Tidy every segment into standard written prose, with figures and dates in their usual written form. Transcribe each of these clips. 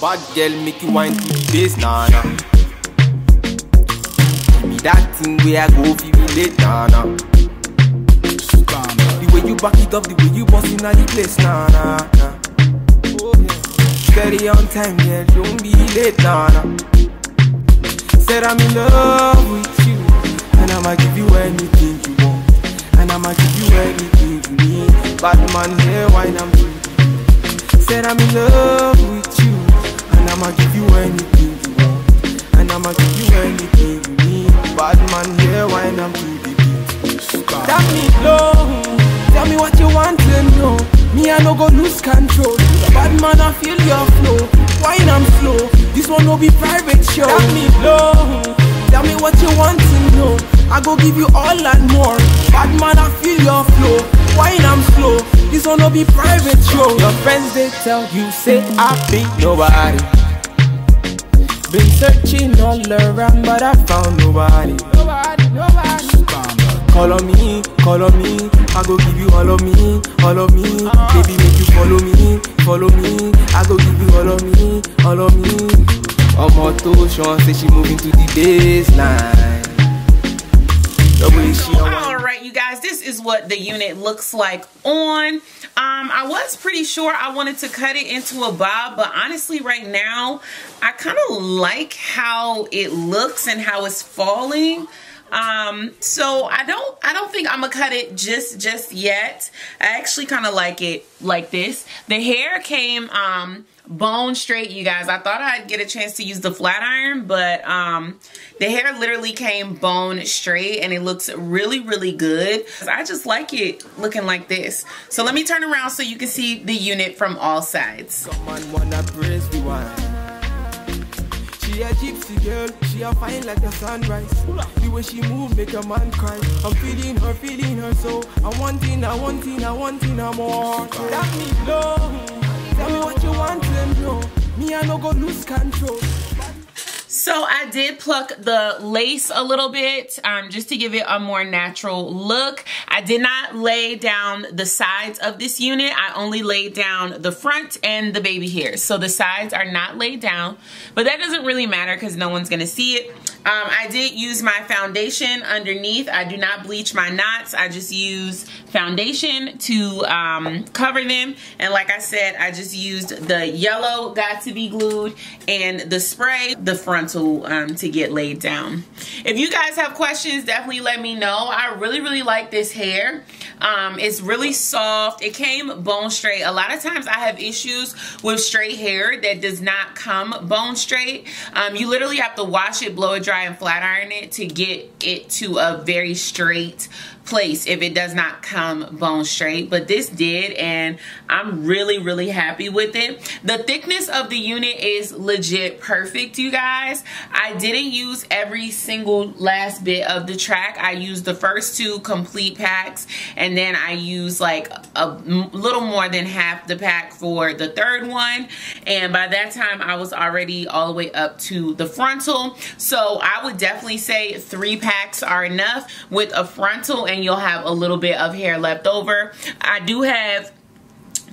Bad girl make you wine to the bass, nah nah. Give me that thing where I go feel me late, nah nah. The way you back it up, the way you bust in the place, nah nah nah. Steady on time, yeah, don't be late, nah nah. Said I'm in love with you, and I'ma give you anything you want, and I'ma give you anything you need. Bad man here, wine I'm doing. Said I'm in love with you, and I'ma give you anything you want, and I'ma give you anything you need. Bad man here, wine I'm to the beat. Tell me low, tell me what you want to know. Me I no go lose control. Bad man I feel your flow, wine I'm slow. This one no be private show. Tell me low, tell me what you want to know. I go give you all and more. Bad man I feel your flow, wine I'm slow. This one no be private show. Your friends they tell you say I be nobody. Been searching all around but I found nobody. Nobody. Call on me, I go give you all of me, all of me. Baby make you follow me. I go give you all of me. Omo to Sean say she moving to the baseline. Alright you guys, this is what the unit looks like on. I was pretty sure I wanted to cut it into a bob, but honestly right now I kind of like how it looks and how it's falling. So I don't think I'm gonna cut it just yet. I actually kind of like it like this. The hair came bone straight, you guys. I thought I'd get a chance to use the flat iron, but the hair literally came bone straight and it looks really good. I just like it looking like this. So let me turn around so you can see the unit from all sides. She a gypsy girl, she a fine like the sunrise. The way she move make a man cry. I'm feeling her so I want her more. Tell me low, tell me what you want to know. Me I no go lose control. So I did pluck the lace a little bit just to give it a more natural look. I did not lay down the sides of this unit. I only laid down the front and the baby hairs. So the sides are not laid down, but that doesn't really matter because no one's gonna see it. I did use my foundation underneath. I do not bleach my knots. I just use foundation to cover them. And like I said, I just used the yellow got to be glued and the spray, the frontal to get laid down. If you guys have questions, definitely let me know. I really like this hair. It's really soft. It came bone straight. A lot of times I have issues with straight hair that does not come bone straight. You literally have to wash it, blow it dry, and flat iron it to get it to a very straight place if it does not come bone straight, but this did, and I'm really happy with it. The thickness of the unit is legit perfect, you guys. I didn't use every single last bit of the track. I used the first 2 complete packs, and then I used like a little more than half the pack for the third one, and by that time I was already all the way up to the frontal. So I would definitely say 3 packs are enough with a frontal, and you'll have a little bit of hair left over. I do have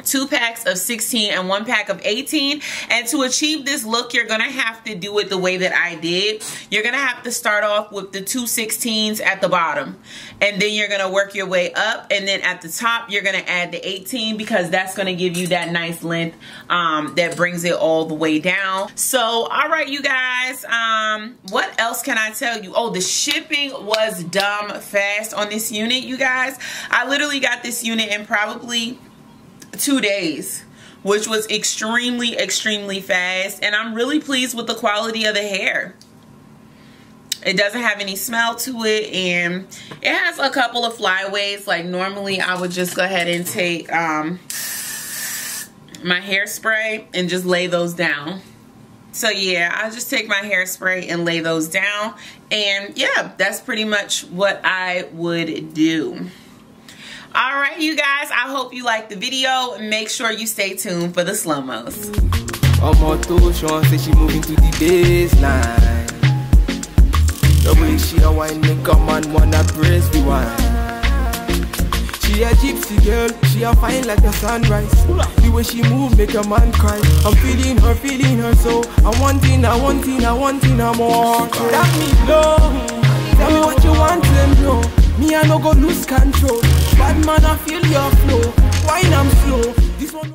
2 packs of 16 and 1 pack of 18, and to achieve this look you're gonna have to do it the way that I did. You're gonna have to start off with the 2 16s at the bottom, and then you're gonna work your way up, and then at the top you're gonna add the 18 because that's gonna give you that nice length that brings it all the way down. So alright you guys, what else can I tell you? Oh, the shipping was dumb fast on this unit, you guys. I literally got this unit in probably 2 days, which was extremely fast, and I'm really pleased with the quality of the hair. It doesn't have any smell to it, and it has a couple of flyaways. Like normally I would just go ahead and take my hairspray and just lay those down. So yeah, I'll just take my hairspray and lay those down, and yeah, that's pretty much what I would do. Alright you guys, I hope you liked the video. Make sure you stay tuned for the slow-mos. Omo to Sean say she moving to the baseline. The way she a wine make a man wanna press rewind. She a gypsy girl, she a fine like the sunrise. The way she move make a man cry. I'm feeling her so I want it more. That me low. Tell me what you want and know. Me I no go lose control. Bad man I feel your flow.